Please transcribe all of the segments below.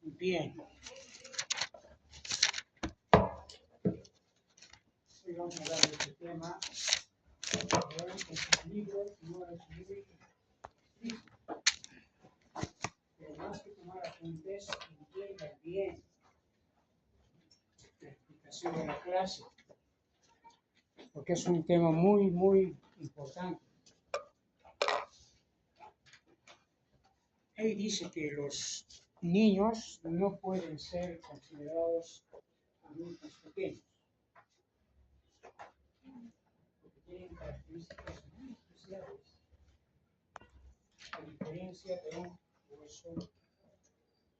Bien. Hoy vamos a hablar de este tema. En sus libros, no en su libro, pero más que tomar apuntes, entiendan bien la explicación de la clase, porque es un tema muy, muy importante. Ahí dice que los niños no pueden ser considerados adultos pequeños, porque tienen características muy especiales, a diferencia de un hueso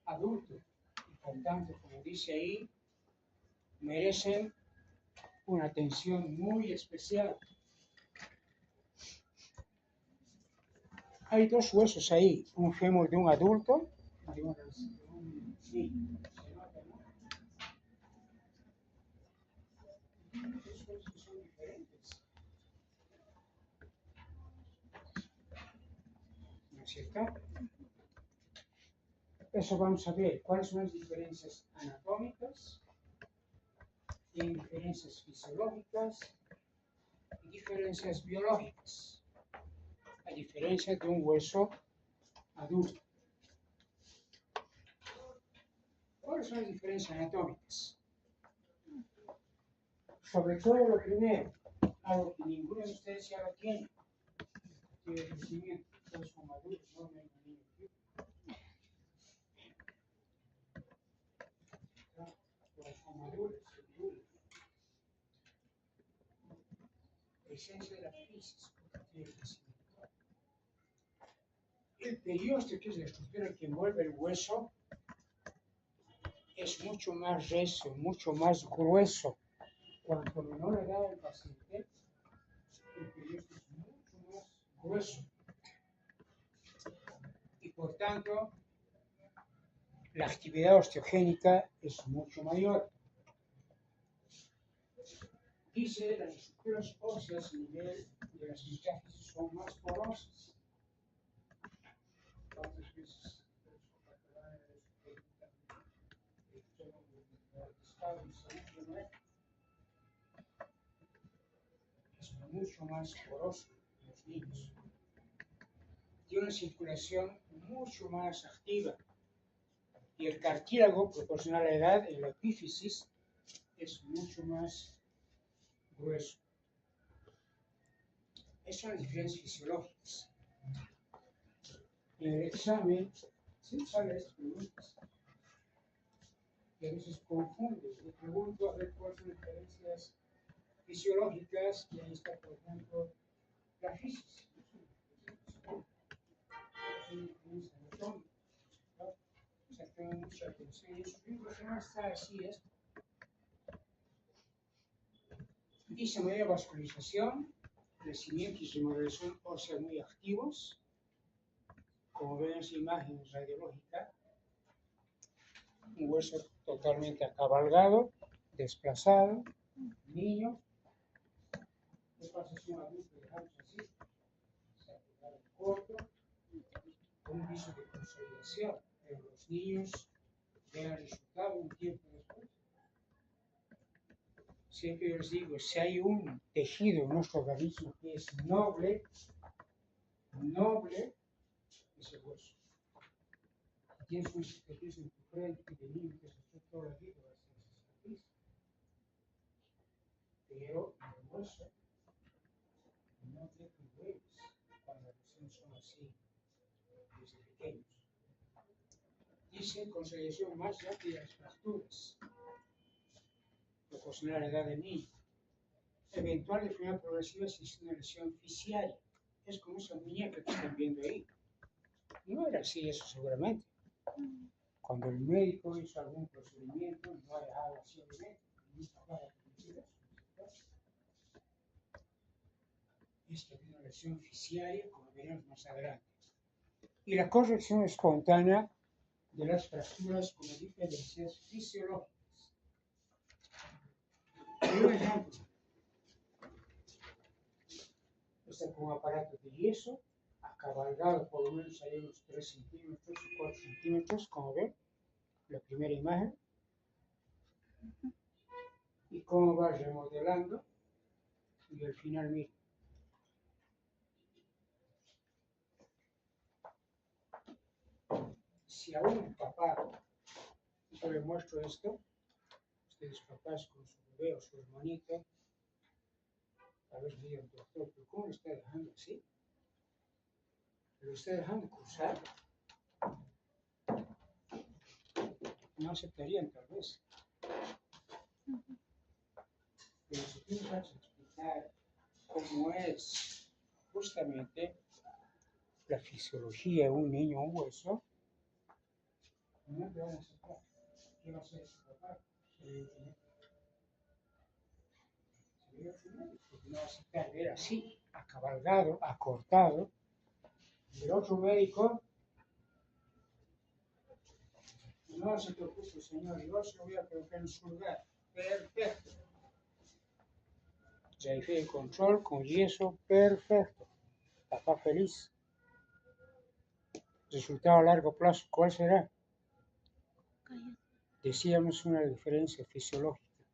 adulto. Y por tanto, como dice ahí, merecen una atención muy especial. Hay dos huesos ahí, un fémur de un adulto, de un niño. ¿Se nota, no? Dos huesos que son diferentes. ¿No es cierto? Eso vamos a ver. ¿Cuáles son las diferencias anatómicas? Tienen diferencias fisiológicas y diferencias biológicas. A diferencia de un hueso adulto. ¿Cuáles son las diferencias anatómicas? Sobre todo lo primero, algo que ninguno de ustedes ya lo tiene, tiene crecimiento, todos son adultos, no hay niños. Todos son maduros, presencia de la fisis, porque tiene crecimiento. El periósteo, que es la estructura que envuelve el hueso, es mucho más recio, mucho más grueso. Cuanto menor la edad del paciente, el periósteo es mucho más grueso. Y por tanto, la actividad osteogénica es mucho mayor. Dice, las estructuras óseas a nivel de las metáfisis son más porosas. ¿Cuántas veces es mucho más poroso en los niños? Tiene una circulación mucho más activa. Y el cartílago, proporcional a la edad, en la epífisis, es mucho más grueso. Esas son las diferencias fisiológicas. En el examen, sí salen estas preguntas. Y a veces confunde. Le pregunto a ver cuáles son las diferencias fisiológicas, y ahí está, por ejemplo, la fisis. O sea, tengo mucha atención. Y en sus libros no está así esto. Dice media vascularización, crecimiento y remodelación ósea muy activos, como ven en esa imagen radiológica, un hueso totalmente acabalgado, desplazado, niño. ¿Qué pasa si un adulto dejamos así? Se ha quedado corto, con un viso de consolidación, pero los niños ven el resultado un tiempo después. Siempre yo les digo, si hay un tejido en nuestro organismo que es noble, es el hueso. Si tienes un cicatriz en tu frente de niño que se fue toda la vida, va a ser esa cicatriz. Pero el hueso no te huevos cuando las lesiones son así desde pequeños. Dice consolidación más rápida de las fracturas, proporcional a la edad del niño. Eventual enfermedad progresiva si es una lesión fisiaria. Es como esa muñeca que están viendo ahí. No era así eso seguramente. Cuando el médico hizo algún procedimiento, no ha dejado así el médico. Esta es una lesión fisiaria, como veremos más adelante. Y la corrección espontánea de las fracturas como diferencias fisiológicas. Un ejemplo. Este es un aparato de yeso, acabalgado por lo menos ahí unos 3 centímetros o 4 centímetros, como ven. la primera imagen y cómo va remodelando y al final mira. Si a un papá yo le muestro esto, ustedes papás con su bebé o su hermanito, a ver, me digan, doctor, pero ¿cómo lo está dejando así? ¿Lo está dejando cruzar? No aceptarían tal vez. Pero si tú nos vas a explicar cómo es justamente la fisiología de un niño, un hueso, no te van a aceptar. ¿Qué va a hacer ese papá? Porque no va a aceptar ver así, acabalgado, acortado. Y el otro médico, no se preocupe, señor, yo se lo voy a colocar en su lugar. Perfecto. Ya hice el control con yeso, perfecto. Papá feliz. Resultado a largo plazo, ¿cuál será? Decíamos una diferencia fisiológica,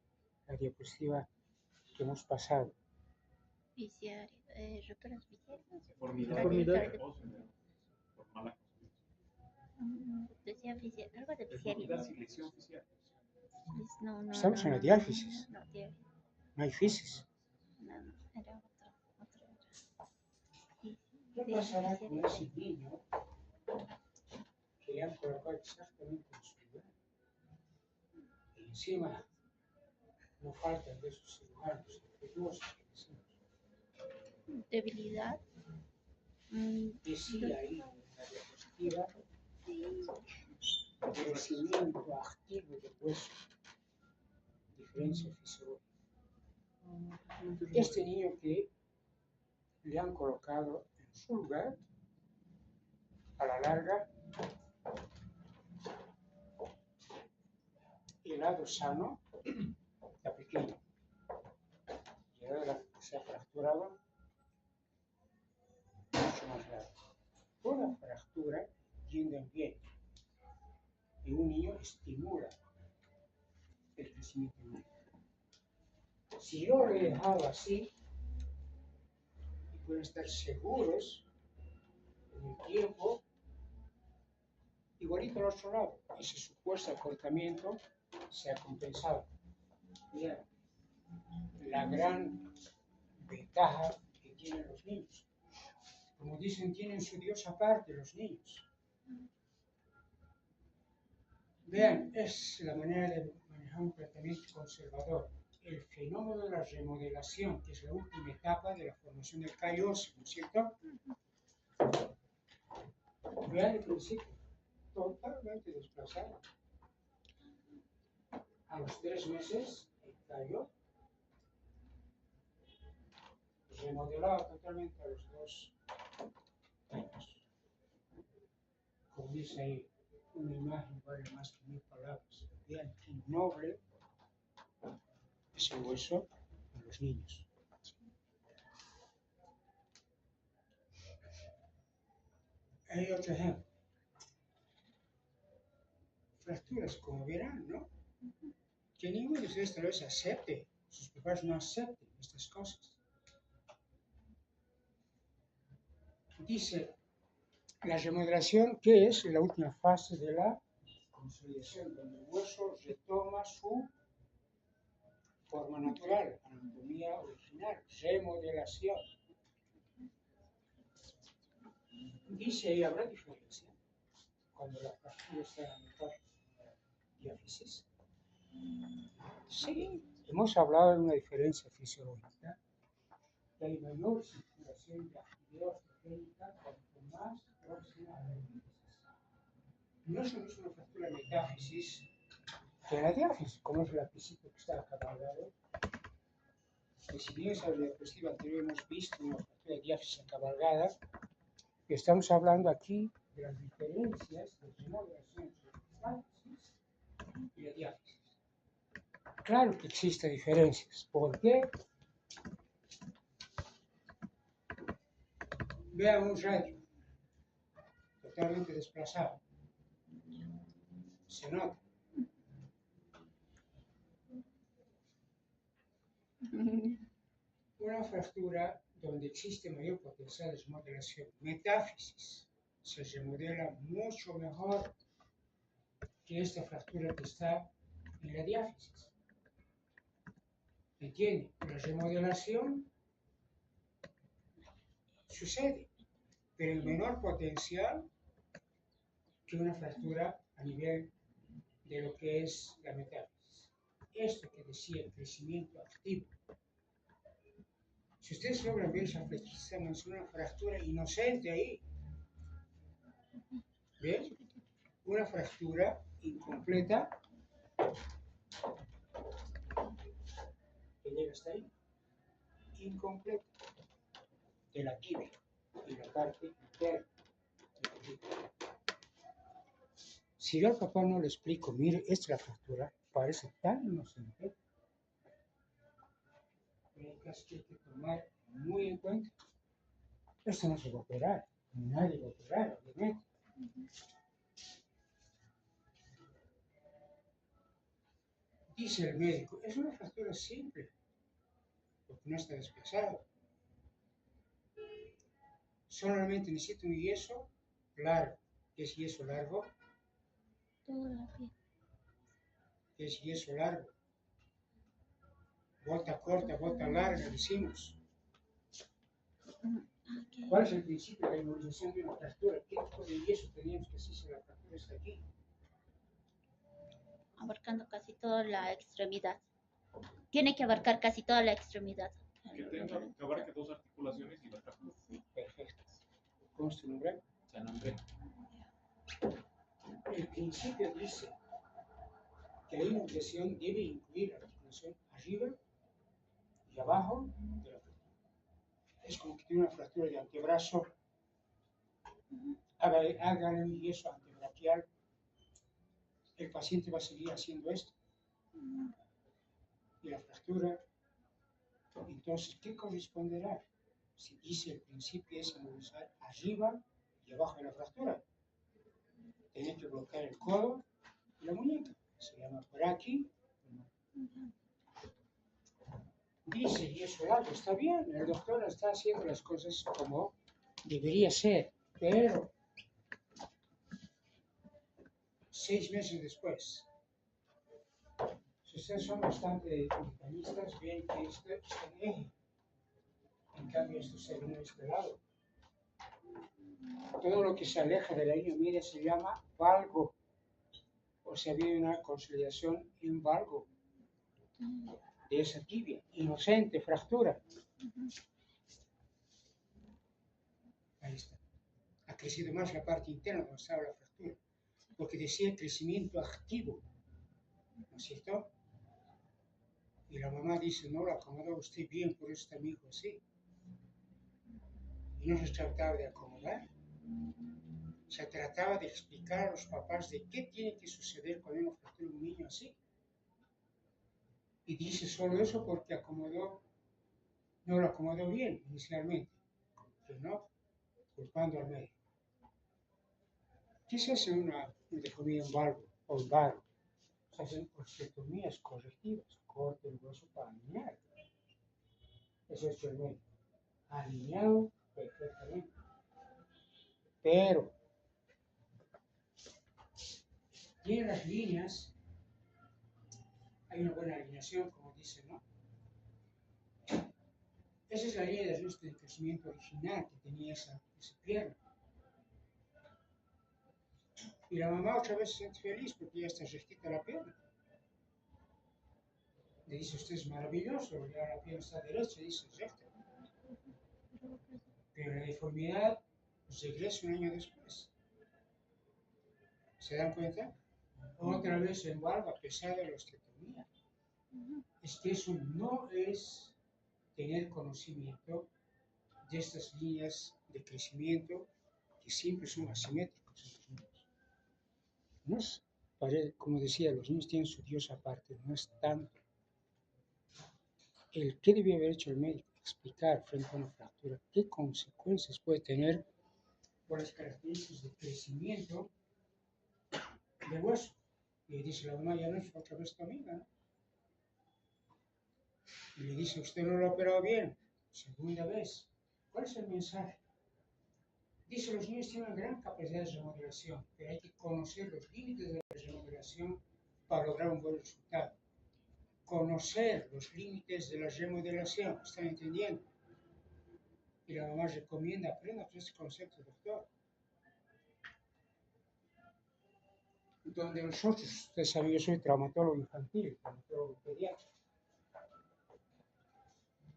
la diapositiva que hemos pasado. Roturas visibles. Deformidad. Decía algo de fisialidad. No, Estamos en la diáfisis. No, diáfisis. No hay fisis. No, era otro. ¿Qué pasará con ese niño que le han colocado exactamente en su lugar? Y encima no faltan de esos cirujanos infecciosos que decimos. Debilidad. Decía ahí en la diapositiva crecimiento activo del hueso, diferencia fisiológica. Este niño que le han colocado en su lugar, a la larga, el lado sano está pequeño. Y el lado que se ha fracturado, mucho más grande. Toda fractura yendo en bien. Y un niño estimula el crecimiento inmune. Si yo lo he dejado así, y pueden estar seguros en el tiempo, igualito al otro lado, ese supuesto acortamiento se ha compensado. Bien, la gran ventaja que tienen los niños. Como dicen, tienen su Dios aparte los niños. Vean, es la manera de manejar un tratamiento conservador. El fenómeno de la remodelación, que es la última etapa de la formación del callo óseo, ¿no es cierto? Vean el principio, totalmente desplazado. A los 3 meses, el callo remodelado totalmente a los 2 años. Como dice ahí, una imagen vale más que 1000 palabras. Vean qué noble es el hueso en los niños. Hay otro ejemplo. Fracturas, como verán, ¿no? Que ninguno de ustedes tal vez acepte, sus papás no acepten estas cosas. Dice, la remodelación, que es la última fase de la consolidación, donde el hueso retoma su forma natural, anatomía original, remodelación. Dice ahí, ¿habrá diferencia cuando la fractura está en la diáfisis? Sí, hemos hablado de una diferencia fisiológica, que hay mayor circulación de actividad osteogénica cuanto más próxima a la diáfisis. No es lo mismo una fractura de metáfisis que la diáfisis, como es el apicito que está acabalgado. Que si bien en la diapositiva anterior hemos visto una fractura de diáfisis acabalgada, estamos hablando aquí de las diferencias de remodelación entre la metáfisis y la diáfisis. Claro que existen diferencias. ¿Por qué? Vean un radio totalmente desplazado. Se nota. Una fractura donde existe mayor potencial de remodelación, metáfisis, se remodela mucho mejor que esta fractura que está en la diáfisis. ¿Entiende? La remodelación sucede, pero en menor potencial que una fractura a nivel de lo que es la metáfisis. Esto que decía el crecimiento activo. Si ustedes logran ver esa flechita, es una fractura inocente ahí. ¿Ven? Una fractura incompleta que llega hasta ahí. Incompleta. De la tibia y la parte interna. Si yo al papá no le explico, mire, esta es la fractura, parece tan inocente. Hay casos que hay que tomar muy en cuenta. Esto no se va a operar, nadie va a operar, obviamente. Dice el médico, es una fractura simple, porque no está desplazado. Solamente necesita un yeso largo. ¿Qué es yeso largo? Toda la piel. ¿Qué es yeso largo? Bota corta, bota larga, decimos. ¿Cuál es el principio de la inmovilización de una fractura? ¿Qué tipo de yeso teníamos que hacer si la fractura está aquí? Abarcando casi toda la extremidad. Tiene que abarcar casi toda la extremidad. Que abarque dos articulaciones y la fractura. Sí. Perfecto. ¿Cómo es tu nombre? Se nombre. El principio dice que la inmovilización debe incluir la articulación arriba y abajo de la fractura. Es como que tiene una fractura de antebrazo. Hágale un yeso antebraquial. El paciente va a seguir haciendo esto. Y la fractura. Entonces, ¿qué corresponderá? Si dice el principio es inmovilizar arriba y abajo de la fractura. Tiene que bloquear el codo y la muñeca. Se llama por aquí. Dice, y eso largo, está bien, el doctor está haciendo las cosas como debería ser, pero 6 meses después, si ustedes son bastante mecanistas, ven que esto está en eje, en cambio esto se ve en este lado. Todo lo que se aleja de la línea media se llama valgo, o sea, viene una consolidación en valgo de esa tibia, inocente, fractura. Ahí está. Ha crecido más la parte interna donde estaba la fractura, porque decía crecimiento activo, ¿no es cierto? Y la mamá dice, no, la acomodó usted bien, por eso está mi hijo así. Y no se trataba de acomodar, se trataba de explicar a los papás de qué tiene que suceder cuando uno fractura un niño así. Y dice solo eso porque no lo acomodó bien inicialmente, que no, culpando al médico. ¿Qué se hace una deformidad en valgo o en varo? Se hacen osteotomías correctivas, corte el hueso para alinear. Eso es el médico. Alineado perfectamente. Pero tiene las líneas, hay una buena alineación, como dicen, ¿no? Esa es la línea de ajuste de crecimiento original que tenía esa pierna. Y la mamá otra vez se siente feliz porque ya está rectita la pierna. Le dice, usted es maravilloso, ya la pierna está derecha, dice recta. Pero la deformidad regresa un año después. ¿Se dan cuenta? Otra vez en valgo a pesar de la osteotomía. Es que eso no es tener conocimiento de estas líneas de crecimiento que siempre son asimétricos en los niños. No es, como decía, los niños tienen su Dios aparte, no es tanto. ¿Qué debía haber hecho el médico? Explicar frente a una fractura qué consecuencias puede tener por las características de crecimiento del hueso. Y dice la mamá, ya no es otra vez tu amiga, ¿no? Y le dice, usted no lo ha operado bien. Segunda vez. ¿Cuál es el mensaje? Dice, los niños tienen gran capacidad de remodelación, pero hay que conocer los límites de la remodelación para lograr un buen resultado. Conocer los límites de la remodelación, ¿están entendiendo? Y la mamá recomienda, aprenda este concepto, doctor. Donde nosotros, ustedes saben, yo soy traumatólogo infantil, traumatólogo pediatra.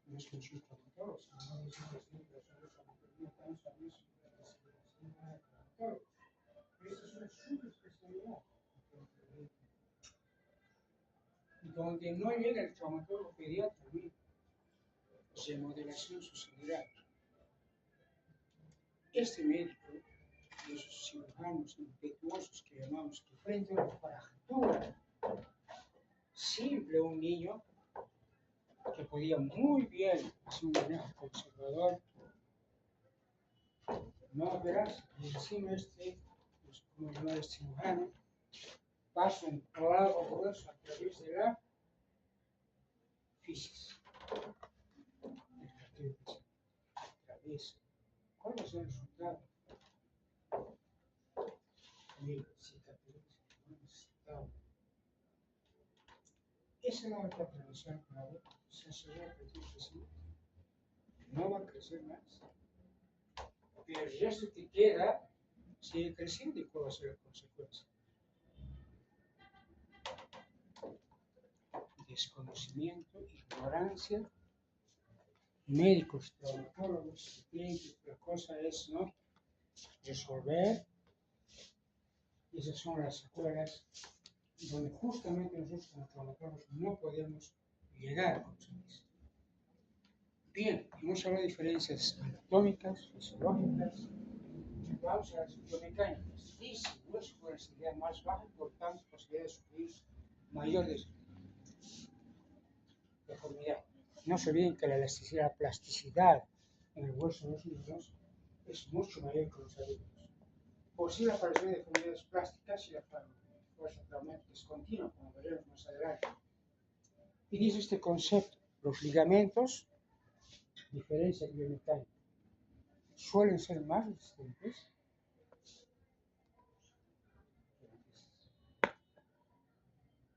No es que soy traumatólogo, sino que soy traumatólogo. Pero esta es una subespecialidad. Donde no llega el traumatólogo pediatra, remodelación sucederá. Este médico y esos cirujanos impetuosos que llamamos, que frente a una fractura simple, un niño que podía muy bien hacer un manejo conservador, no operarse, y encima pues, como llamar el cirujano, pasa un clavo grueso a través de la fisis. ¿Cuál es el resultado? Esa es la otra prevención clave. Se asegura que no va a crecer más. Pero el resto que queda sigue creciendo. ¿Y cuál va a ser la consecuencia? Desconocimiento, ignorancia, médicos, traumatólogos, clínicos. La cosa es, ¿no?, resolver. Y esas son las secuelas donde justamente nosotros como traumatólogos no podemos llegar, como se dice. Bien, hemos hablado de diferencias anatómicas, fisiológicas. Vamos a las biomecánicas. Dice, hueso con elasticidad más baja, por tanto, posibilidad de sufrir mayor deformidad. No se olviden que la elasticidad, la plasticidad en el hueso de los niños es mucho mayor que los adultos. Posible aparición de deformidades plásticas y la fuerza traumática es continua, como veremos más adelante. Y dice este concepto, los ligamentos, diferencia biomecánica, suelen ser más resistentes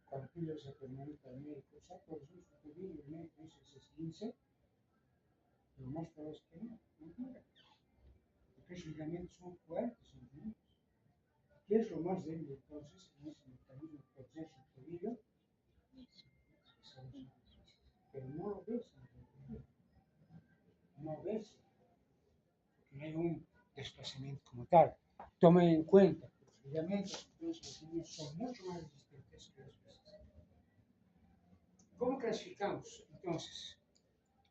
cuando tú llevas a tu hermanita al médico, ¿sabes? Por eso su tobillo, el médico dice que se esguince, lo más probable es que no muera. Porque esos ligamentos son fuertes, son duros. ¿Qué es lo más débil entonces en ese mecanismo de proteger su tobillo? Pero no lo ves en el tobillo. No ves, porque no hay un desplazamiento como tal. Tomen en cuenta que los ligamentos entonces los niños son mucho más resistentes que los peces. ¿Cómo clasificamos entonces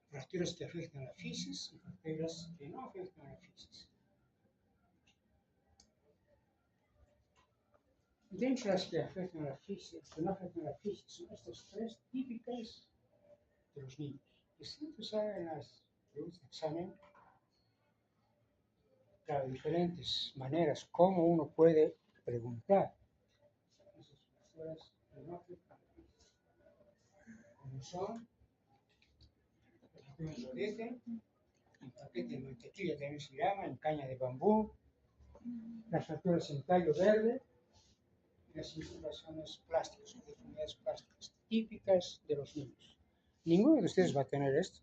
fracturas que afectan a la fisis y fracturas que no afectan a la fisis? Dentro de las que afectan a la fisis, que no afectan a la fisis, son estas tres típicas de los niños. Y siempre salen en las preguntas de examen, claro, diferentes maneras como uno puede preguntar. Esas fracturas que no afectan a la fisis, como son en rodete, en paquete de mantequilla también se llama, en caña de bambú, las fracturas en tallo verde, y las infiltraciones plásticas, o deformidades plásticas típicas de los niños. Ninguno de ustedes va a tener esto.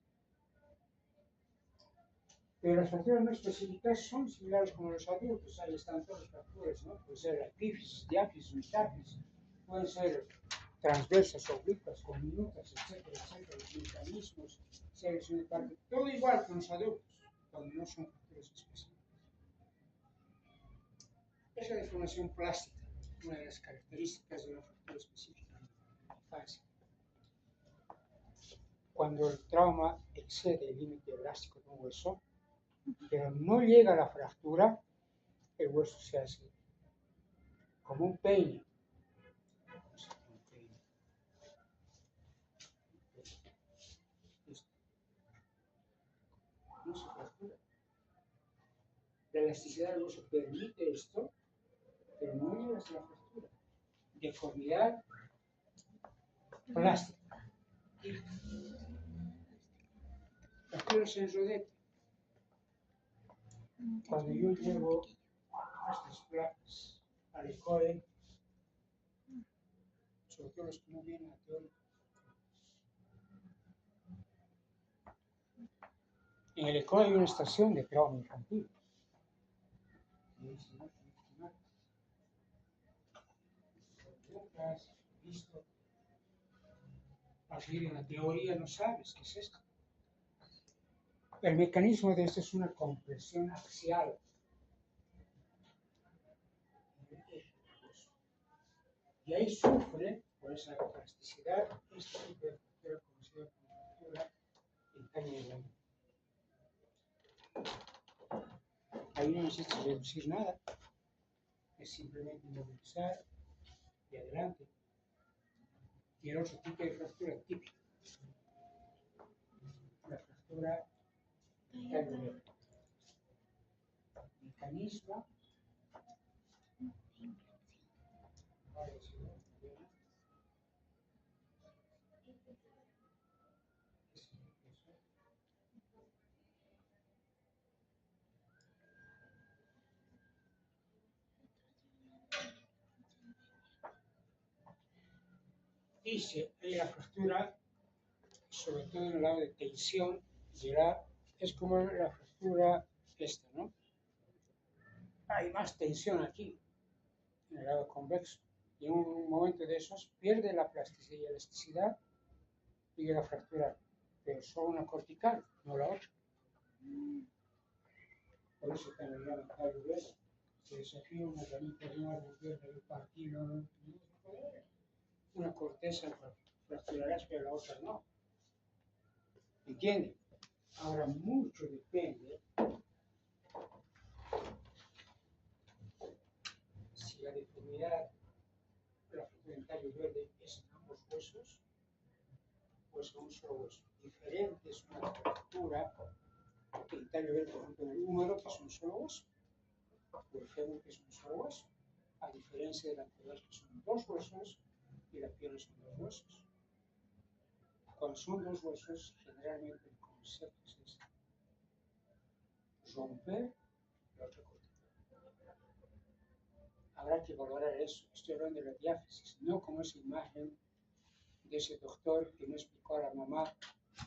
Pero las fracturas no específicas son similares como los adultos. Ahí están todas las fracturas, ¿no? Puede ser epífisis, diáfisis, metáfisis, pueden ser transversas, oblicuas, conminutas, etcétera, etcétera. Los mecanismos, selección de parte, todo igual que los adultos, cuando no son fracturas específicas. Es la deformación plástica, una de las características de una fractura específica en la infancia. Cuando el trauma excede el límite elástico de un hueso, pero no llega a la fractura, el hueso se hace como un peine. No se fractura. La elasticidad del hueso permite esto, pero no llega hasta la fractura. Deformidad plástica. fracturas en rodete. Cuando yo llevo estas placas al ECOE, sobre todo los que no vienen a teoría, en el ECOE hay una estación de trauma infantil. Visto, así en la teoría no sabes qué es esto. El mecanismo de esto es una compresión axial. Y ahí sufre, por esa plasticidad, este tipo de fractura conocida como fractura en caña de blanco. Ahí no necesitas reducir nada, es simplemente inmovilizar y adelante. Y el otro tipo de fractura típica, la fractura en caña de blanco. Mecanismo. Dice, hay la fractura, sobre todo en el lado de tensión, es como la fractura esta, ¿no? Hay más tensión aquí, en el lado convexo. Y en un momento de esos pierde la plasticidad y elasticidad y llega a fracturar, pero solo una cortical, no la otra. Por eso también la tallo verde. Se desafía una ramita de un árbol verde de partido, no poder. Una corteza fracturarás, pero la otra no. ¿Entiende? Ahora mucho depende si la deformidad, la fractura en tallo verde es en ambos huesos o es en un solo hueso. Diferente es una fractura en tallo verde, por ejemplo, en el húmero, que es un solo hueso, o el fémur, que es un solo hueso, a diferencia de la anterior, que son dos huesos y la pierna son dos huesos. Cuando son dos huesos, generalmente el concepto es romper la otra cortical. Habrá que valorar eso. Estoy hablando de la diáfisis, no como esa imagen de ese doctor que no explicó a la mamá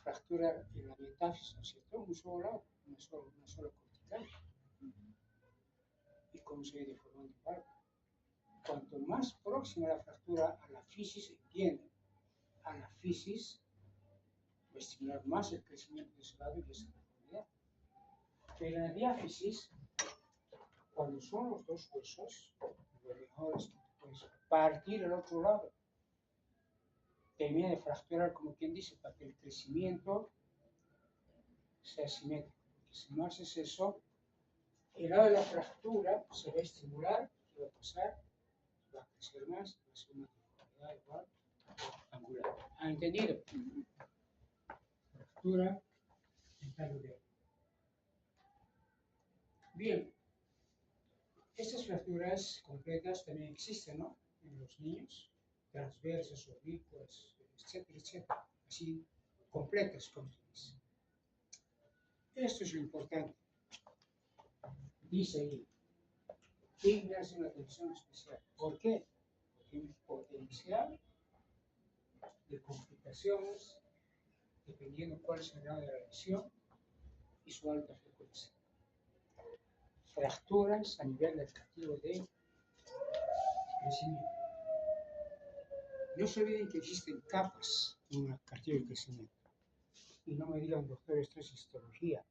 fractura en la metáfisis, ¿no es cierto? Un solo lado, una sola cortical. Y cómo se ve deformando el barco. Cuanto más próxima la fractura a la fisis, entiende, a la fisis, va a estimular más el crecimiento de ese lado y de esa deformidad. Pero en la diáfisis, cuando son los dos huesos, lo mejor es que puedes partir el otro lado. Termina de fracturar, como quien dice, para que el crecimiento sea simétrico. Porque si no haces eso, el lado de la fractura se va a estimular, ¿qué va a pasar? Va a crecer más, va a ser una deformidad igual angular. ¿Ha entendido? Fractura en tallo verde. Bien, estas fracturas completas también existen, ¿no? En los niños, transversas, oblicuas, etcétera, etcétera. Así, completas, como se dice. Esto es lo importante. Dice ahí, dignas una atención especial. ¿Por qué? Porque hay un potencial de complicaciones dependiendo cuál es el grado de la lesión y su alta frecuencia. Fracturas a nivel del cartílago de crecimiento. No se olviden que existen capas en un cartílago de crecimiento. Y no me digan, doctor, esto es histología.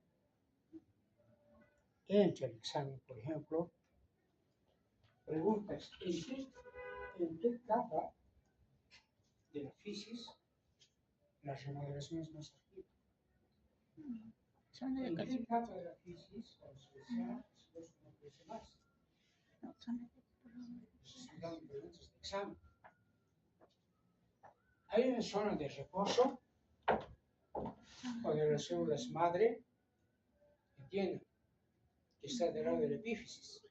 Entre el examen, por ejemplo, preguntas, ¿en qué capa de la fisis la remodelación es más activa? ¿En qué capa de la fisis la resolución no crece más? Necesitamos preguntas de examen. Hay una zona de reposo o de las células madre, entienden, que está del lado de la epífisis.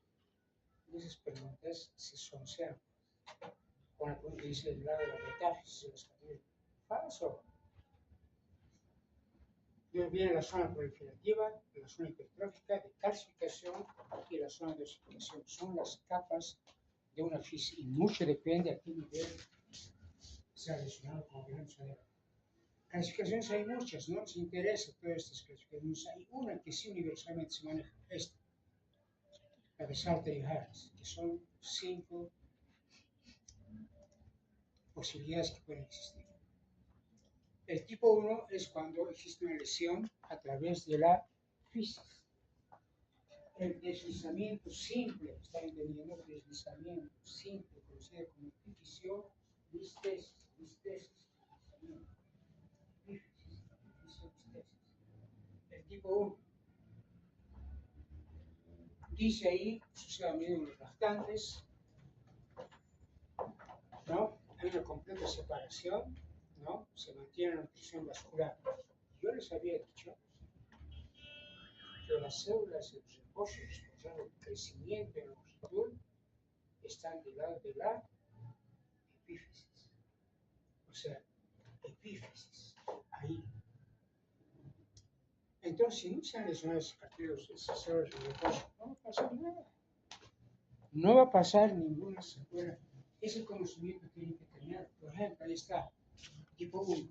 Esas preguntas se soncean. Con la pregunta que dice del lado de la metáfisis de los cartílagos. Falso. Luego viene la zona proliferativa, la zona hipertrófica, de calcificación y la zona de osificación. Son las capas de una física y mucho depende a qué nivel sea relacionado con veremos adelante. Clasificaciones hay muchas, no nos interesa todas estas clasificaciones. Hay una que sí universalmente se maneja, esta, la de Salter y Harris, que son 5 posibilidades que pueden existir. El tipo 1 es cuando existe una lesión a través de la fisis. El deslizamiento simple, ¿está entendiendo? El deslizamiento simple, conocido como epifisio, listesis, deslizamiento, epífisis, epifisio, listesis. El tipo 1 dice ahí, sucede a medio en los lactantes, ¿no? Hay una completa separación, ¿no? Se mantiene la nutrición vascular. Yo les había dicho que las células de reposo responsables del crecimiento en longitud están del lado de la epífisis. O sea, epífisis, ahí. Entonces, si no se han lesionado esos cartílagos, esas células de reposo, no va a pasar nada. No va a pasar ninguna secuela. Ese conocimiento tiene que tener. Por ejemplo, ahí está, tipo 1.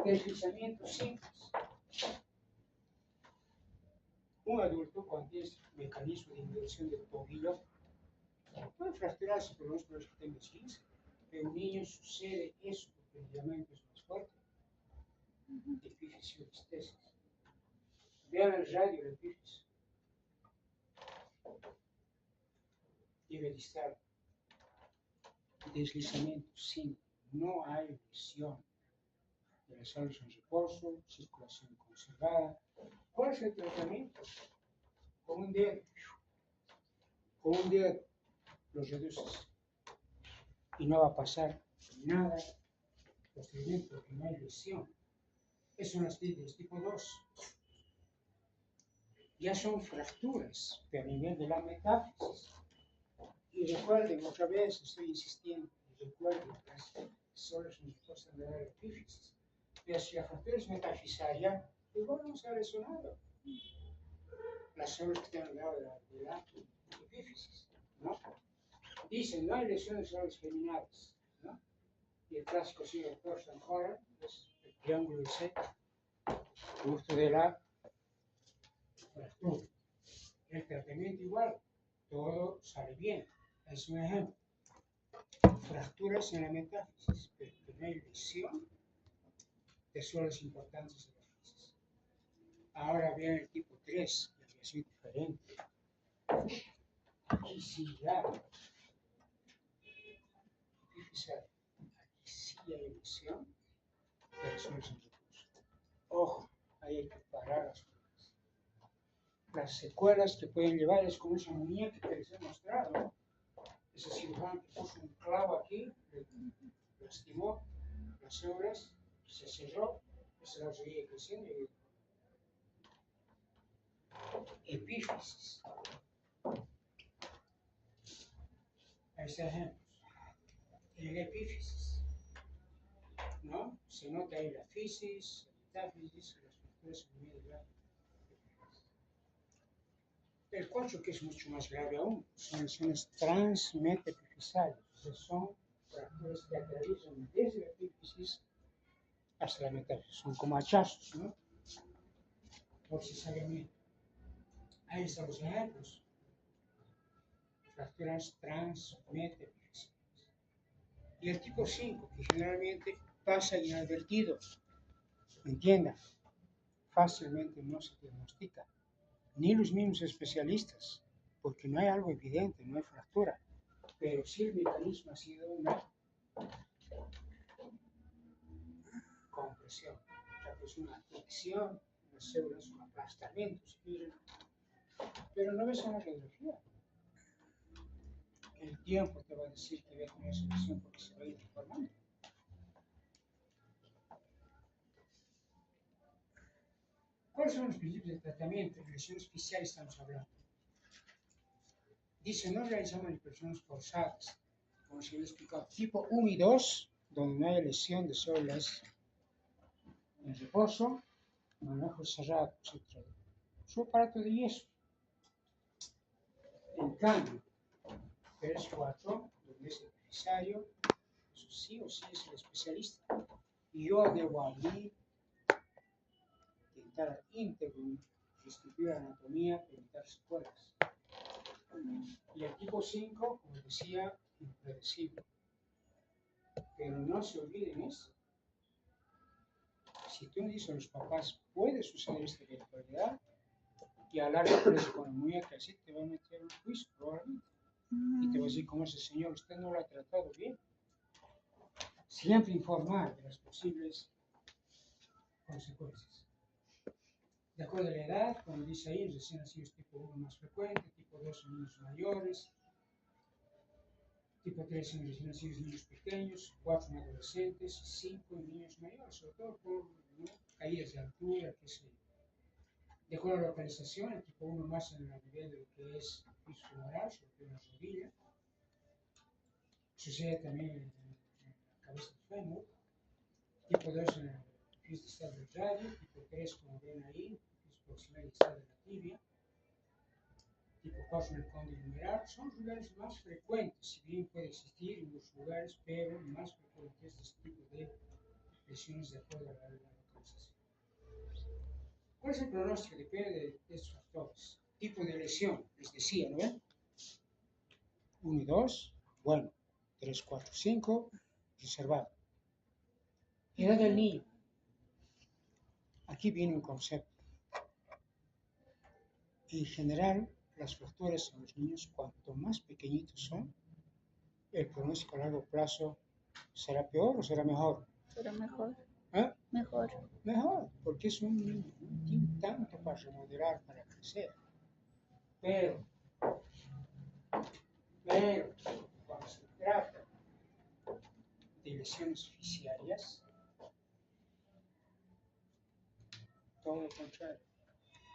Deslizamientos simples. Un adulto, cuando tiene este mecanismo de inversión del tobillo, puede fracturarse por los que tenga 15. Pero en un niño sucede eso, porque el ligamento es más fuerte. Epífisis, listesis. Vean el radio del epífisis. Debe distal. Deslizamiento simple. No hay lesión de las células en reposo, circulación conservada. ¿Cuál es el tratamiento? Con un dedo. Con un dedo los reduces. Y no va a pasar nada posteriormente porque no hay lesión. Eso son las líderes tipo 2. Ya son fracturas, pero a nivel de la metáfisis. Y recuerden, otra vez estoy insistiendo, recuerden, las células en reposo de la epífisis. Pero si la fractura es metafisaria, igual no se ha lesionado. Las células que están al lado de la epífisis, ¿no? Dicen, no hay lesiones de células germinales, ¿no? Y el clásico sigue el Thorsten Horan, es el triángulo de C, producto de la fractura. El tratamiento igual, todo sale bien. Es un ejemplo. Fracturas en la metáfisis, pero que no hay lesión de células importantes de la fisis. Ahora viene el tipo 3, la lesión diferente. Aquí sí ya, epifisal, aquí sí hay lesión de las células en reposo. Ojo, ahí hay que parar las cosas. Las secuelas que pueden llevar es como esa muñeca que les he mostrado. Ese cirujano que puso un clavo aquí, lastimó las células, se cerró, se las seguía creciendo y epífisis. Ahí está ejemplos. En el epífisis, ¿no? Se nota ahí la fisis, la metáfisis, las fracturas en medio de la epífisis. El 4, que es mucho más grave aún, son lesiones transmetepifisales, que son fracturas que atraviesan desde la epífisis hasta la metáfisis. Son como hachazos, ¿no? Por si sabe bien. Ahí están los ejemplos. Fracturas transmetepifisales. Y el tipo 5, que generalmente pasa inadvertido. Entiendan, fácilmente no se diagnostica. Ni los mismos especialistas, porque no hay algo evidente, no hay fractura. Pero sí el mecanismo ha sido una compresión, o sea, pues una fricción, las células, un aplastamiento, si quieren. Pero no ves en la radiografía. El tiempo te va a decir que ves una solución porque se va a ir formando. ¿Cuáles son los principios de tratamiento? En lesiones especiales estamos hablando. Dice, no realizamos en personas forzadas, como se lo he explicado, tipo 1 y 2, donde no hay lesión de células En reposo, manejo cerrado, etc. Su aparato de yeso. En cambio, 3-4, donde es el necesario, eso sí o sí es el especialista. Y yo debo abrir, intentar íntegro, restituir la anatomía, evitar secuelas. Y el tipo 5, como decía, impredecible. Pero no se olviden eso. Si tú dices a los papás, puede suceder esta eventualidad, y a largo plazo con la muñeca así te va a meter un juicio probablemente. Y te va a decir, como ese señor, usted no lo ha tratado bien. Siempre informar de las posibles consecuencias. De acuerdo a la edad, como dice ahí, recién nacidos tipo 1 más frecuente, tipo 2 en niños mayores, tipo 3 en recién nacidos niños pequeños, 4 en adolescentes, 5 en niños mayores, sobre todo por caídas de altura, qué sé yo. De acuerdo a la localización, el tipo 1 más en el nivel de lo que es el piso femoral, sobre todo en la rodilla. Sucede también en la cabeza del fémur. Tipo 2 en el piso distal del radio. Tipo 3, como ven ahí, piso proximal distal de la tibia. Tipo 4 en el cóndilo humeral. Son los lugares más frecuentes, si bien puede existir en los lugares, pero más frecuentes de este tipo de lesiones de acuerdo a la localización. ¿Cuál es el pronóstico? Depende de estos factores. Tipo de lesión, les decía, ¿no ven? 1 y 2, bueno. 3, 4, 5, reservado. Edad del niño. Aquí viene un concepto. En general, las fracturas en los niños, cuanto más pequeñitos son, el pronóstico a largo plazo será peor o será mejor. Pero mejor. ¿Eh? Mejor. Mejor, porque es un niño, no tiene tanto para remodelar, para crecer. Pero, cuando se trata de lesiones fisiarias, todo lo contrario.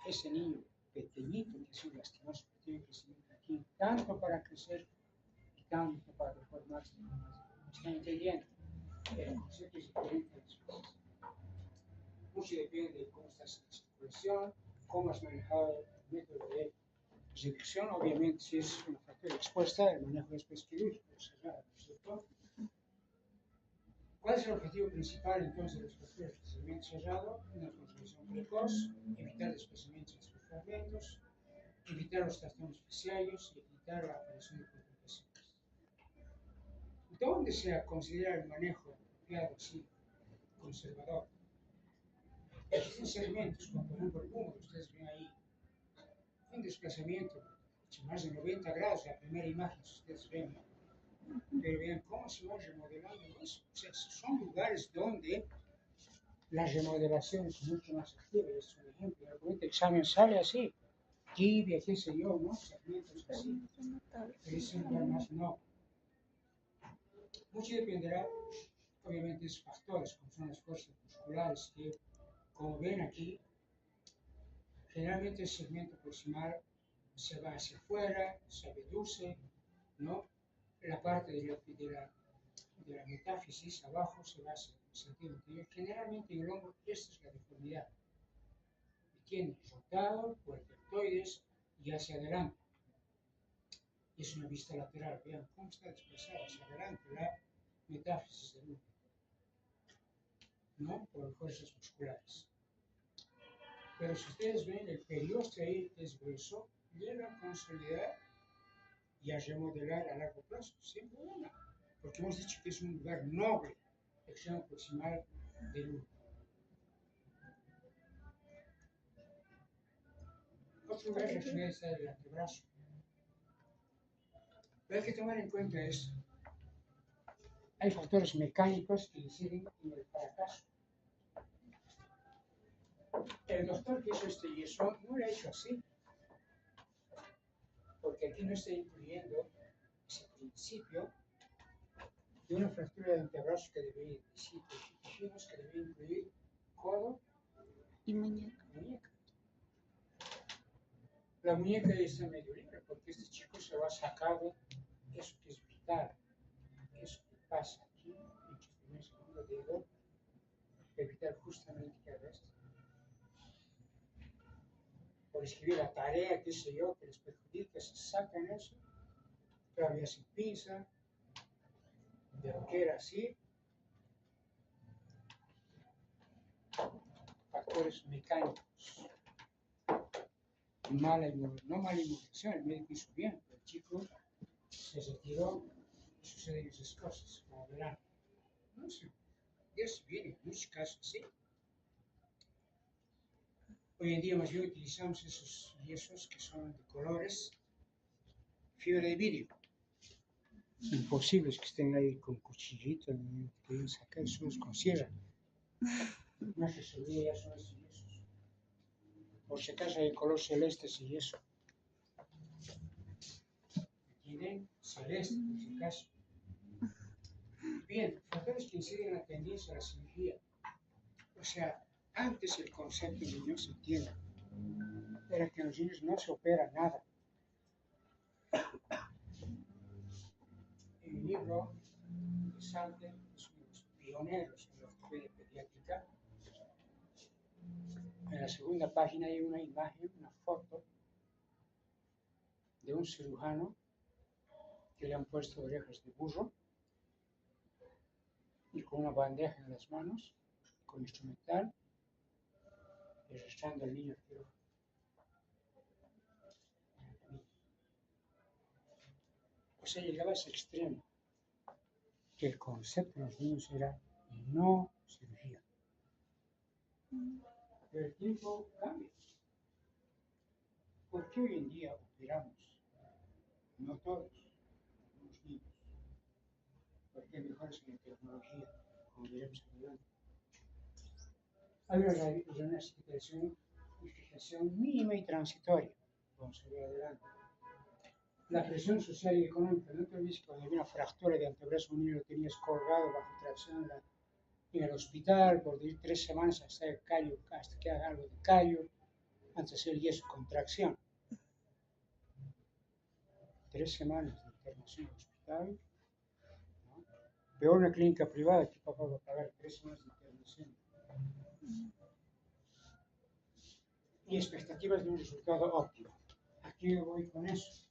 Ese niño pequeñito que ha sido lastimado, tiene crecimiento aquí, tanto para crecer y tanto para reformarse. ¿Están entendiendo? El concepto es diferente. Mucho depende de cómo estás en la circulación, cómo has manejado el método de reducción. Obviamente, si es una fractura expuesta, el manejo es quirúrgico, cerrado, ¿cierto? ¿Cuál es el objetivo principal entonces de las fracturas de segmento cerrado? Una conservación precoz, evitar desplazamientos de sus fragmentos, evitar los trastornos fisiarios y evitar la aparición de complicaciones. ¿Dónde se considera el manejo apropiado, así, conservador? Existen segmentos, como por ejemplo el húmero, ustedes ven ahí, un desplazamiento de más de 90 grados, la primera imagen, si ustedes ven, ¿no? Pero vean cómo se va remodelando eso. O sea, son lugares donde la remodelación es mucho más activa. Es un ejemplo. El examen sale así, tibia, qué sé yo, ¿no? Segmentos así. Pero ese lugar más no. Mucho dependerá, obviamente, de esos factores, como son las fuerzas musculares, que, como ven aquí, generalmente el segmento proximal se va hacia afuera, se abduce, ¿no? La parte de la metáfisis abajo se va hacia el sentido anterior. Generalmente en el hombro, esta es la deformidad. Y tiene rotado por el deltoides y hacia adelante. Y es una vista lateral. Vean cómo está desplazada hacia adelante la metáfisis del hombro, ¿no? Por fuerzas musculares. Pero si ustedes ven, el periósteo ahí es grueso, llega a consolidar y a remodelar a largo plazo, sin problema. Porque hemos dicho que es un lugar noble, extremo proximal del útero. Otro lugar es la fineza del antebrazo. Pero hay que tomar en cuenta esto. Hay factores mecánicos que inciden en el fracaso. El doctor que hizo este yeso no lo ha hecho así, porque aquí no está incluyendo ese principio de una fractura de antebrazo que debe dijimos que debe incluir codo Y muñeca. La muñeca está medio libre, porque este chico se va sacado eso que es vital, eso que pasa aquí, entre el primer y segundo dedo, evitar justamente que haga esto. Por escribir la tarea, qué sé yo, que les perjudica, se sacan eso, todavía sin pinza, de lo que era así, factores mecánicos, no mala inmunización, el médico hizo bien, pero el chico se retiró y suceden esas cosas, como verán. No sé, ya se viene en muchos casos así. Hoy en día más bien utilizamos esos yesos que son de colores, fibra de vidrio. Imposibles que estén ahí con cuchillito, que quieren sacar, solo con sierra. No se sabía, ya son estos yesos. Por si acaso hay color celeste ese yeso. ¿Entienden? Celeste, por si acaso. Bien, factores que inciden en la tendencia a la cirugía. O sea, antes el concepto de niños se entiende. Era que en los niños no se opera nada. El libro de Salter es uno de los pioneros en la ortopedia pediátrica. En la segunda página hay una imagen, una foto de un cirujano que le han puesto orejas de burro y con una bandeja en las manos, con instrumental, y arrastrando al niño al quirófano. O sea, llegaba a ese extremo, que el concepto de los niños era no cirugía. Pero el tiempo cambia. ¿Por qué hoy en día operamos? No todos, algunos niños. Porque hay mejoras en la tecnología, como veremos adelante. Hay una fijación mínima y transitoria. Vamos a ver adelante. La presión social y económica. No te olvides que cuando había una fractura de antebrazo, un niño lo tenías colgado bajo tracción en el hospital por 3 semanas hasta que haga algo de callo, antes de hacer yeso con tracción. 3 semanas de internación en el hospital. ¿No? Peor una clínica privada que papá va a pagar 3 semanas de internación. Y expectativas de un resultado óptimo. Aquí voy con eso.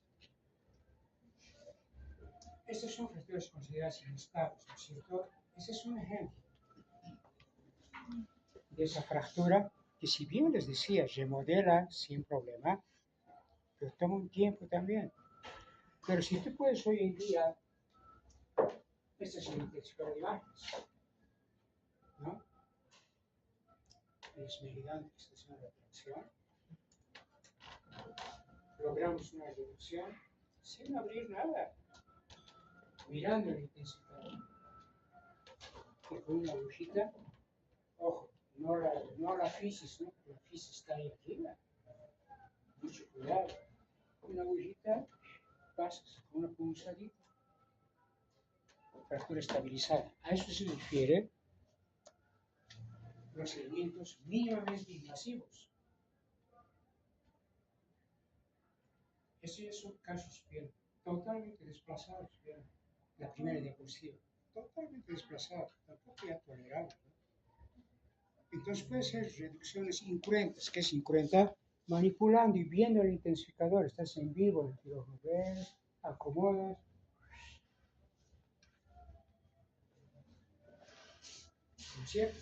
Estos son fracturas consideradas inestables, ¿no es cierto? Ese es un ejemplo de esa fractura que, si bien les decía, remodela sin problema, pero toma un tiempo también. Pero si tú puedes hoy en día, este es un intensificador de imágenes, ¿no? Es medidante que está haciendo la tracción. Logramos una reducción sin abrir nada, mirando el intensificador. Y con una agujita, ojo, no la fisis, ¿no? La fisis está ahí arriba. Mucho cuidado. Una agujita, pasas con una punzadita. Fractura estabilizada. A eso se refiere procedimientos mínimamente invasivos. Estos ya son casos bien, totalmente desplazados. Bien. La primera diapositiva. Totalmente desplazados, tampoco ya tolerables. ¿No? Entonces puede ser reducciones incruentas. ¿Qué es incruenta? Manipulando y viendo el intensificador. Estás en vivo, el quirófano, ves, acomodas. ¿No es cierto?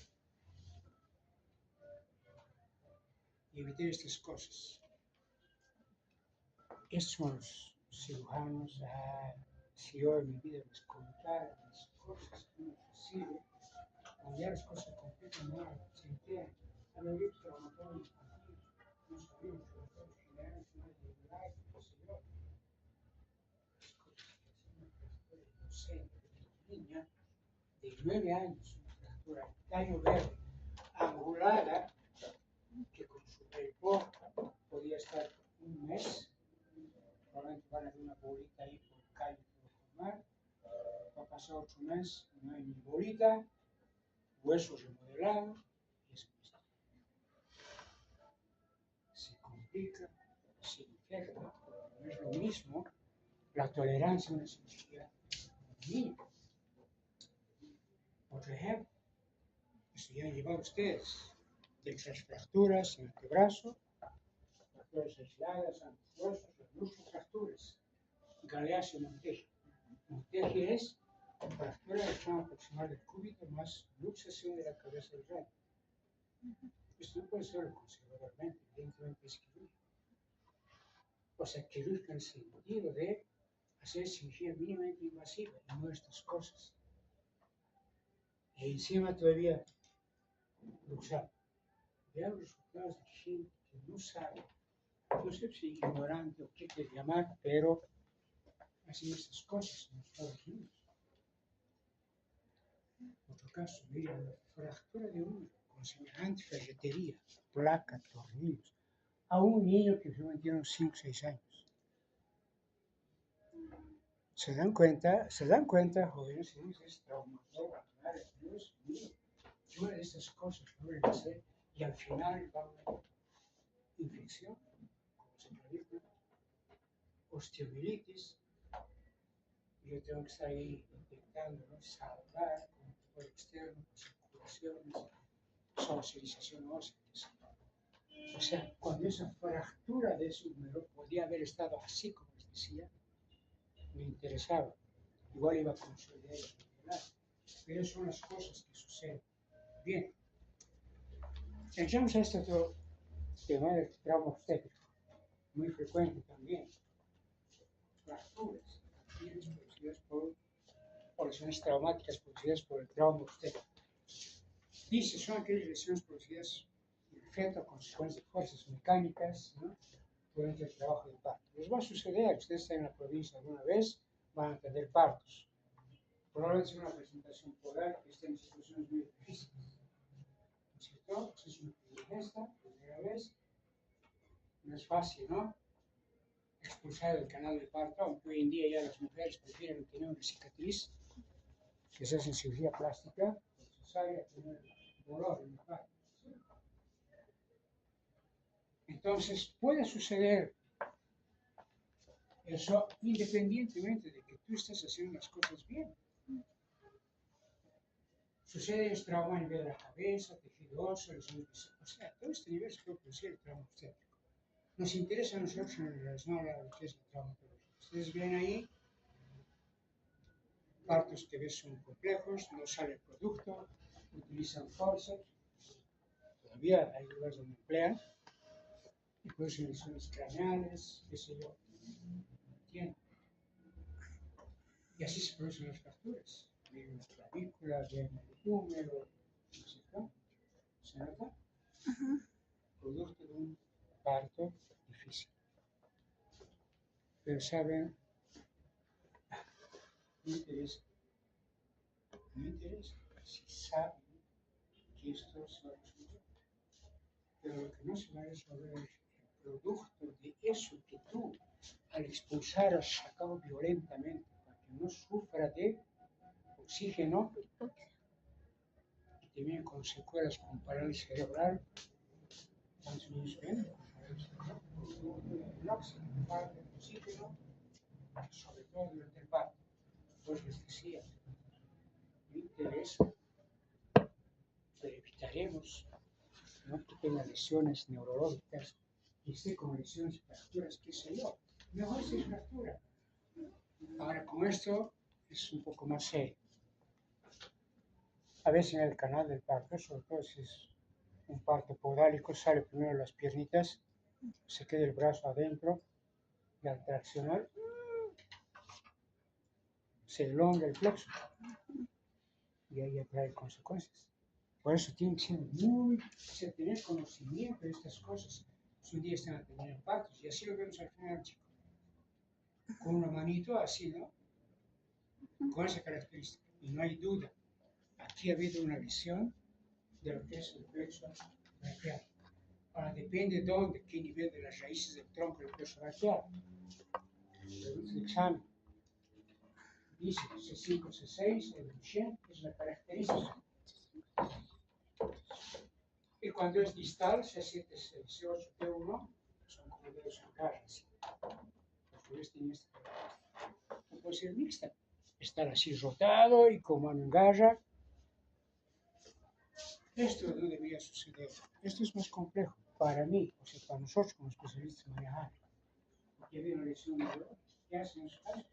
Y evitar estas cosas. Estos son los cirujanos. Si hoy en mi vida les contara las cosas que uno recibe, cuando ya las cosas se complican, no se entienden. A lo visto traumatólogos infantiles, no sabíamos traumatólogos generales, no hay de qué sé yo. Las cosas que hacen una fractura docente de una niña de 9 años, una fractura de tallo verde, angulada, que con su pulpo podía estar un mes. Probablemente van a ver una bolita ahí por el callo que va a formar. Va a pasar 8 meses, no hay ni bolita, huesos remodelados, y eso se complica, se infecta. No es lo mismo la tolerancia a una cirugía mínima. Otro ejemplo, es Si han llevado ustedes de esas fracturas en el antebrazo, fracturas aisladas, antehuesos, fracturas, Galeazzi y Monteggi. Monteggi es fractura del tramo proximal del cúbito más luxación de la cabeza del radio. Esto no puede ser conservadormente, evidentemente es quirúrgico. O sea, quirúrgico en el sentido de hacer cirugía mínimamente invasiva y no estas cosas. Y encima todavía luxar. Vean los resultados de gente que no sabe, no sé si ignorante o qué quiere llamar, pero hacen estas cosas en los Estados Unidos. Otro caso, miren, la fractura de uno con semejante ferretería, placa, tornillos, a un niño que solamente tiene 5 o 6 años. ¿Se dan cuenta, jóvenes? Es traumatólogo, Dios mío. Una de estas cosas pueden hacer y al final va a haber infección, como se predica, osteomielitis. Yo tengo que estar ahí intentando, ¿no?, salvar con el externo, con circulaciones, socialización ósea. O sea, cuando esa fractura de ese húmero podía haber estado así como les decía, me interesaba. Igual iba a consolidar y recuperar. Pero son las cosas que suceden. Bien. Entramos a este otro tema del trauma obstétrico, muy frecuente también. Fracturas producidas por lesiones traumáticas producidas por el trauma obstétrico. Dice, son aquellas lesiones producidas en el feto a consecuencia de fuerzas mecánicas, ¿no?, durante el trabajo de parto. Les va a suceder, ustedes están en la provincia alguna vez, van a tener partos. Probablemente sea una presentación podal que esté en situaciones muy difíciles. ¿No es cierto? Es una primera vez. No es fácil, ¿no?, expulsar el canal de parto, aunque hoy en día ya las mujeres prefieren tener una cicatriz, que se hace cirugía plástica, necesaria tener dolor en el parto. Entonces, puede suceder eso independientemente de que tú estés haciendo las cosas bien. Sucede el trauma a nivel de la cabeza, tejido óseo, o sea, todo este nivel se puede producir el trauma obstétrico. Nos interesa a nosotros en relación a lo que es el traumatología. Ustedes ven ahí, partos que ves son complejos, no sale el producto, utilizan forceps, todavía hay lugares donde emplean, y producen lesiones craneales, qué sé yo. ¿Entienden? Y así se producen las fracturas. Viene la clavícula, viene el húmero, ¿no es cierto? ¿Se nota? Producto de un parto difícil. Pero saben, me interesa si saben que esto se va a resolver. Pero lo que no se va a resolver es el producto de eso que tú, al expulsar, has sacado violentamente para que no sufra de oxígeno y te vienen con secuelas con parálisis cerebral. ¿Cuántos niños ven? No, falta de oxígeno, sobre todo durante el parto. Pues les decía, me interesa, pero evitaremos, ¿no?, que tenga lesiones neurológicas y esté con lesiones y fracturas, qué sé yo. Mejor si es fractura. Ahora, con esto es un poco más serio. A veces en el canal del parto, sobre todo si es un parto podálico, sale primero las piernitas, se queda el brazo adentro y al traccionar se elonga el plexo y ahí trae consecuencias. Por eso tienen que tener conocimiento de estas cosas. Si un día están a tener partos, y así lo vemos al final, chicos, con una manito así, ¿no?, con esa característica. Y no hay duda, aquí ha habido una lesión de lo que es el plexo braquial. Ahora depende de dónde, qué nivel de las raíces del tronco del plexo braquial. El examen dice C5, C6, el Duchenne es la característica. Y cuando es distal, C7, C8, T1, son como dedos en garras. Los bebés tienen esta característica. No puede ser mixta. Estar así rotado y con mano en garra. Esto no debería suceder. Esto es más complejo para mí, o sea, para nosotros como especialistas en manejar. Porque había una lesión neurológica. ¿Qué hacen en esos casos?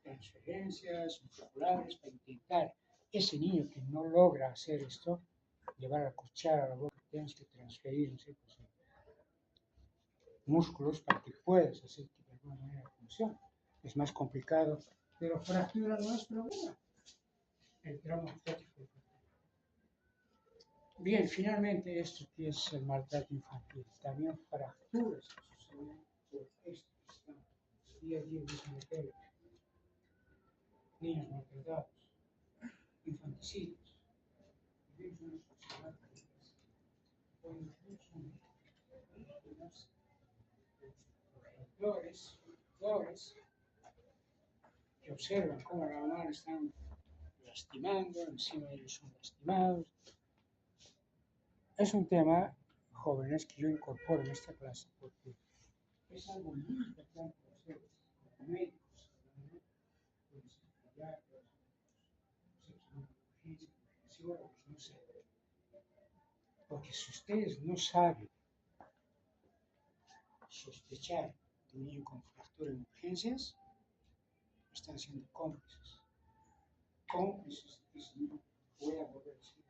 Transferencias musculares para intentar ese niño que no logra hacer esto, llevar la cuchara a la boca, tienes que transferir, no sé, pues, músculos para que puedas hacer que de alguna manera funcione. Es más complicado, pero fractura no es problema. El trauma estético. Bien, finalmente esto que es el maltrato infantil, también fracturas que suceden por esto que estamos día a día viendo en la tele. Niños maltratados, infanticidios. Vivimos en una sociedad donde los niños son víctimas, los protectores, que observan cómo la mamá le están lastimando, encima de ellos son lastimados. Es un tema, jóvenes, que yo incorporo en esta clase porque es algo muy importante para ustedes, como médicos, ¿no? Pueden ser pediatras, urgenciólogos, no sé. Porque si ustedes no saben sospechar de un niño con fractura en urgencias, están siendo cómplices. Cómplices de que ese niño pueda volver a ser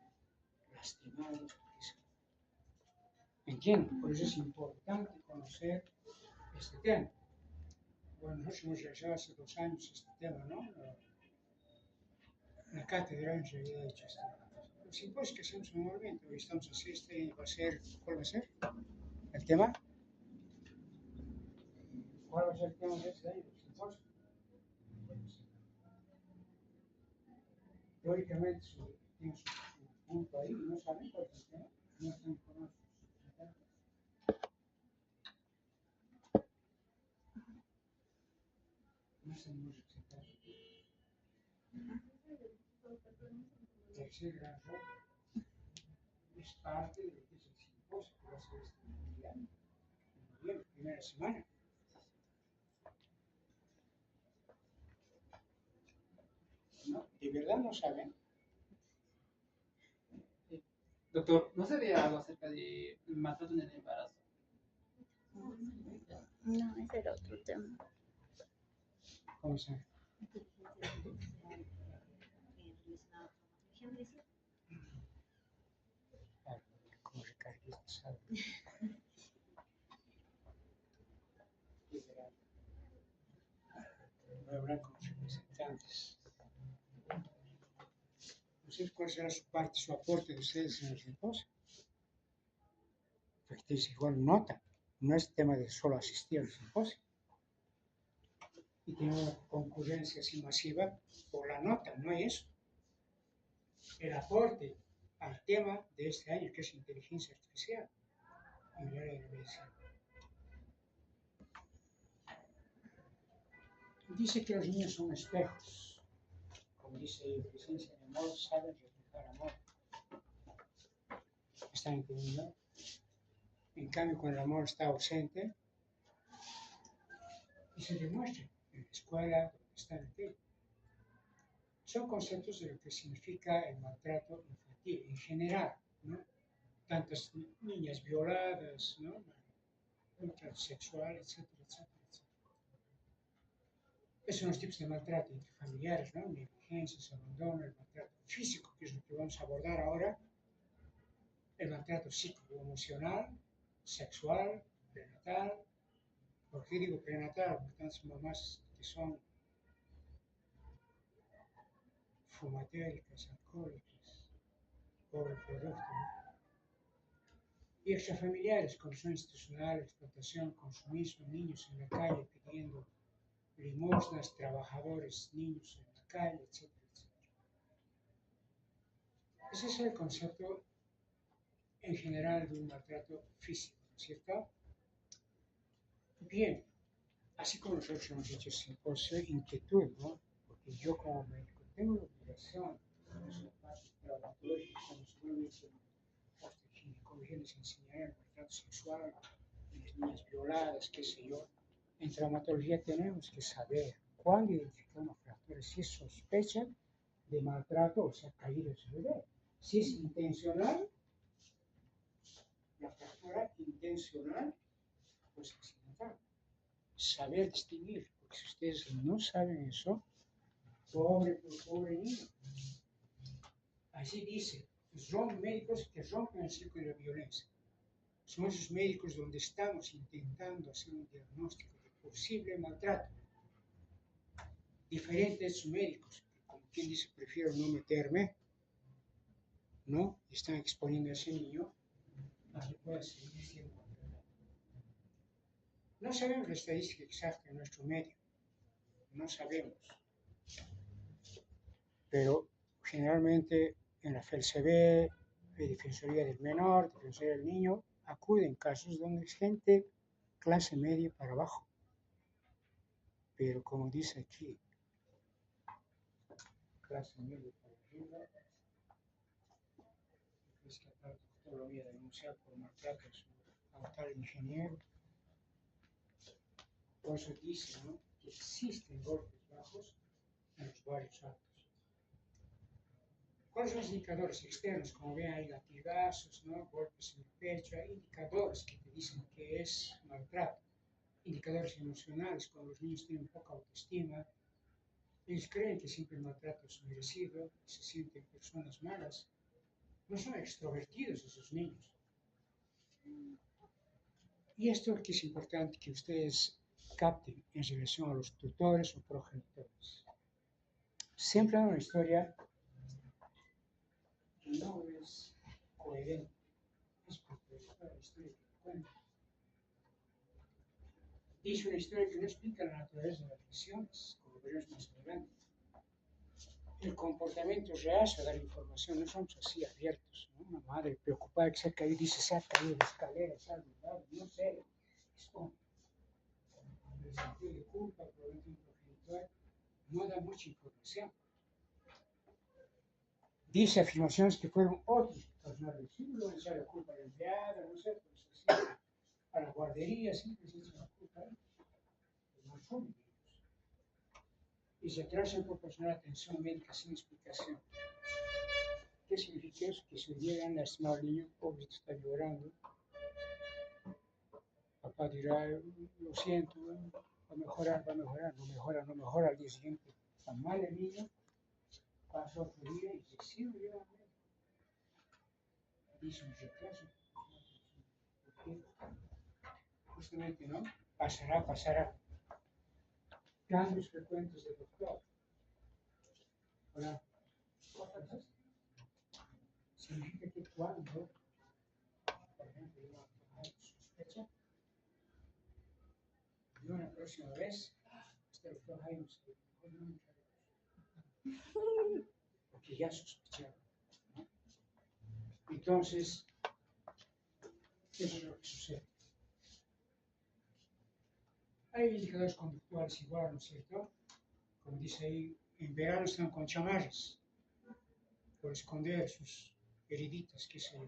lastimado. ¿Entienden? Por eso es importante conocer este tema. Bueno, nosotros hemos realizado hace 2 años este tema, ¿no? La cátedra en realidad ha hecho este tema. Los simposios que hacemos normalmente, hoy estamos así, este va a ser, ¿cuál va a ser? ¿El tema? ¿Cuál va a ser el tema de este año? Los simposios. Teóricamente, si tienes un punto ahí y no saben cuál es el tema, no están informados. No se nos representar. Tercer gran reto es parte de lo que es el simposio que va a ser este año, en noviembre, primera semana. ¿No? ¿De verdad no saben? Doctor, ¿no sería algo acerca de maltrato en el embarazo? No, ese era otro tema. ¿Cómo saben? Claro, como recarguista, ¿saben? Voy a hablar con los representantes. No sé cuál será su parte, su aporte de ustedes en el simposio. Porque ustedes igual nota, no es tema de solo asistir al simposio. Y tiene una concurrencia así masiva por la nota, no es eso. El aporte al tema de este año, que es inteligencia artificial en el área de la medicina. Dice que los niños son espejos. Como dice la presencia de amor, saben reflejar amor. ¿Están entendiendo? En cambio, cuando el amor está ausente, y se demuestra en la escuela, donde está en el tema. Son conceptos de lo que significa el maltrato infantil en general, ¿no? Tantas niñas violadas, ¿no? Maltrato sexual, etcétera, etcétera, etcétera. Esos son los tipos de maltrato intrafamiliares, ¿no? Negligencias, abandono, el maltrato físico, que es lo que vamos a abordar ahora, el maltrato psicoemocional, sexual, prenatal. ¿Por qué digo prenatal? Porque tantas mamás que son fumatéricas, alcohólicas, pobre producto, ¿no? Y extrafamiliares, corrupción institucional, explotación, consumismo, niños en la calle pidiendo limosnas, trabajadores, niños en la calle, etcétera, etcétera. Ese es el concepto en general de un maltrato físico, ¿no es cierto? Bien, así como nosotros hemos hecho simposio, inquietud, ¿no? Porque yo como médico tengo la obligación, en la parte traumatológica, como seguramente los de ginecología les enseñarán el maltrato sexual, las niñas violadas, qué sé yo. En traumatología tenemos que saber cuándo identificar una fractura, si es sospecha de maltrato o sea caído ese bebé. Si es intencional, la fractura intencional, pues accidental. Saber distinguir, porque si ustedes no saben eso, pobre niño. Así dice, son médicos que rompen el círculo de la violencia. Son esos médicos donde estamos intentando hacer un diagnóstico de posible maltrato. Diferentes médicos, como quien dice, prefiero no meterme, ¿no? Están exponiendo a ese niño a que pueda seguir siendo maltratado. No sabemos la estadística exacta en nuestro medio, no sabemos. Pero generalmente en la FELCB, la Defensoría del Menor, Defensoría del Niño, acuden casos donde es gente clase media para abajo. Pero como dice aquí, clase media para arriba, es que aparte usted lo voy a denunciar por maltrato a tal ingeniero. Por eso dice, ¿no?, que existen golpes bajos en los barrios altos. ¿Cuáles son los indicadores externos? Como ven, hay latigazos, ¿no?, golpes en el pecho, hay indicadores que te dicen que es maltrato. Indicadores emocionales, cuando los niños tienen poca autoestima, ellos creen que siempre el maltrato es merecido, se sienten personas malas, no son extrovertidos esos niños. Y esto que es importante que ustedes capten en relación a los tutores o progenitores. Siempre hay una historia que no es coherente, es porque la historia que cuenta. Dice una historia que no explica la naturaleza de las lesiones, como veremos más adelante. El comportamiento reacio a dar información, no somos así abiertos, ¿no? Una madre preocupada que se ha caído, dice, se ha caído de escaleras, no sé, es como el sentido de culpa, probablemente un progenitor, no da mucha información. Dice afirmaciones que fueron otros personajes, siempre van a echar la culpa al empleado, no sé, pues así, a la guardería, siempre se echa la culpa, no son niños. Y se atrasan por personal atención médica sin explicación. ¿Qué significa eso? Que si llegan a lastimar al niño, pobre está llorando. Papá dirá, lo siento, va a mejorar, no mejora, al día siguiente está mal el niño, pasa otro día y se sigue llorando. Dice un retraso. Justamente, ¿no? Pasará. Cambios frecuentes de doctor. Hola. Significa que cuando, por ejemplo, yo sospecha, yo la próxima vez, este doctor Jaime se porque ya sospechaba, ¿no? Entonces, eso es lo que sucede. Hay indicadores conductuales igual, ¿no es cierto? Como dice ahí, en verano están con chamarras por esconder sus heriditas, qué sé yo.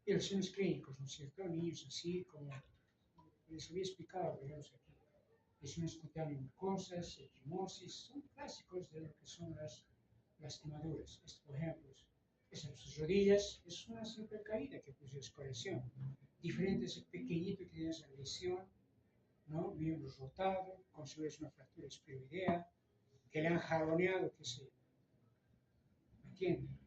Y los signos clínicos, ¿no es cierto? Niños así, como les había explicado, digamos aquí. Lesiones cutáneas mucosas, equimosis, son clásicos de lo que son las lastimaduras. Por ejemplo, esas sus rodillas es una simple caída que puso escoriación. Diferente ese pequeñito que tiene esa lesión, ¿no? Miembro rotado, consideras una fractura escleroidea, que le han jaloneado, qué sé yo. ¿Me entienden?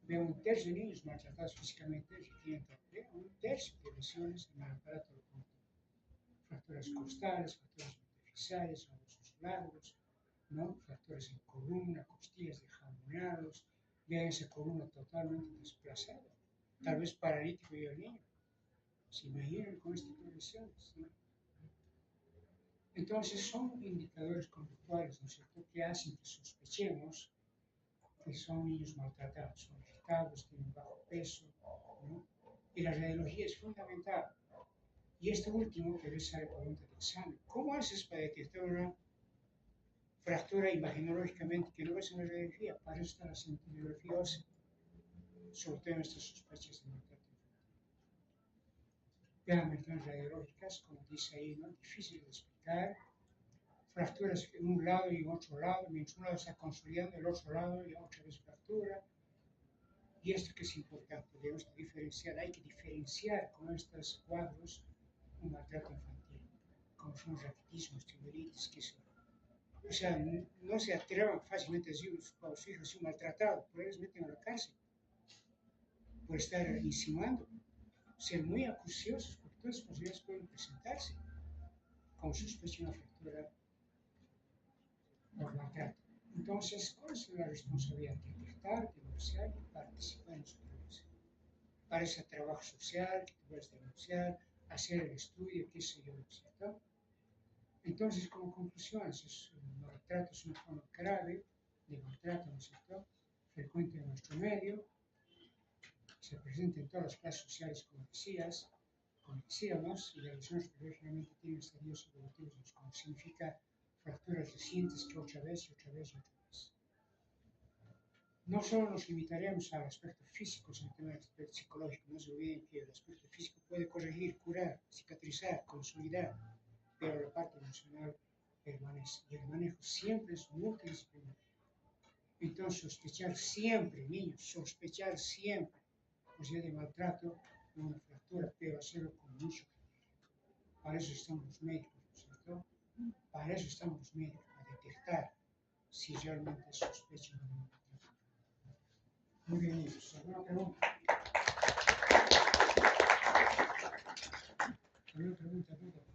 Veo un tercio de niños maltratados físicamente que tienen un tercio de lesiones en el aparato locomotor. Fracturas costales, fracturas metafisales, huesos largos, ¿no? Fracturas en columna, costillas de jaloneados, vean esa columna totalmente desplazada, tal vez paralítico y el niño. ¿Se imaginan con este tipo de lesiones? ¿No? Entonces son indicadores conductuales, ¿no es cierto?, que hacen que sospechemos que son niños maltratados, son agitados, tienen bajo peso, ¿no? Y la radiología es fundamental. Y esto último que les sale pregunta de examen. ¿Cómo haces para detectar una fractura imaginológicamente que no ves en la radiología? Para eso está la cintilografía ósea, sobre todo en estas sospechas de maltrato infantil. Vean medidas radiológicas, como dice ahí, ¿no? Difícil de explicar, fracturas en un lado y en otro lado, mientras un lado está consolidando, el otro lado y otra vez fractura. Y esto que es importante, debemos diferenciar, hay que diferenciar con estos cuadros un maltrato infantil, como son raquitismo, osteomielitis, que son. O sea, no se atrevan fácilmente a decir a los hijos son maltratados, por ellos meten a la cárcel, por estar insinuando, ser muy acuciosos, porque todas las posibilidades pueden presentarse con sospecha de una fractura por maltrato. Entonces, ¿cuál es la responsabilidad? Detectar, denunciar y participar en su prevención. Para ese trabajo social, que tú puedes denunciar, hacer el estudio, qué sé yo, ¿cierto? Entonces, como conclusión, el maltrato es una forma grave de maltrato, ¿no es cierto?, frecuente en nuestro medio, se presenta en todas las clases sociales, como decíamos, y las lesiones generalmente tienen estadios evolutivos, como significa fracturas recientes que otra vez y otra vez y otra vez. No solo nos limitaremos al aspecto físico, sino también al aspecto psicológico. No se olviden que el aspecto físico puede corregir, curar, cicatrizar, consolidar, pero la parte emocional permanece. Y el manejo siempre es multidisciplinario. Entonces, sospechar siempre, niños, sospechar siempre posibilidad de maltrato, no una fractura, pero hacerlo con mucho criterio. Para eso estamos los médicos, ¿no es cierto? Para eso estamos los médicos, para detectar si realmente sospechan de un maltrato. Muy bien, niños. ¿Alguna pregunta? ¿Alguna pregunta?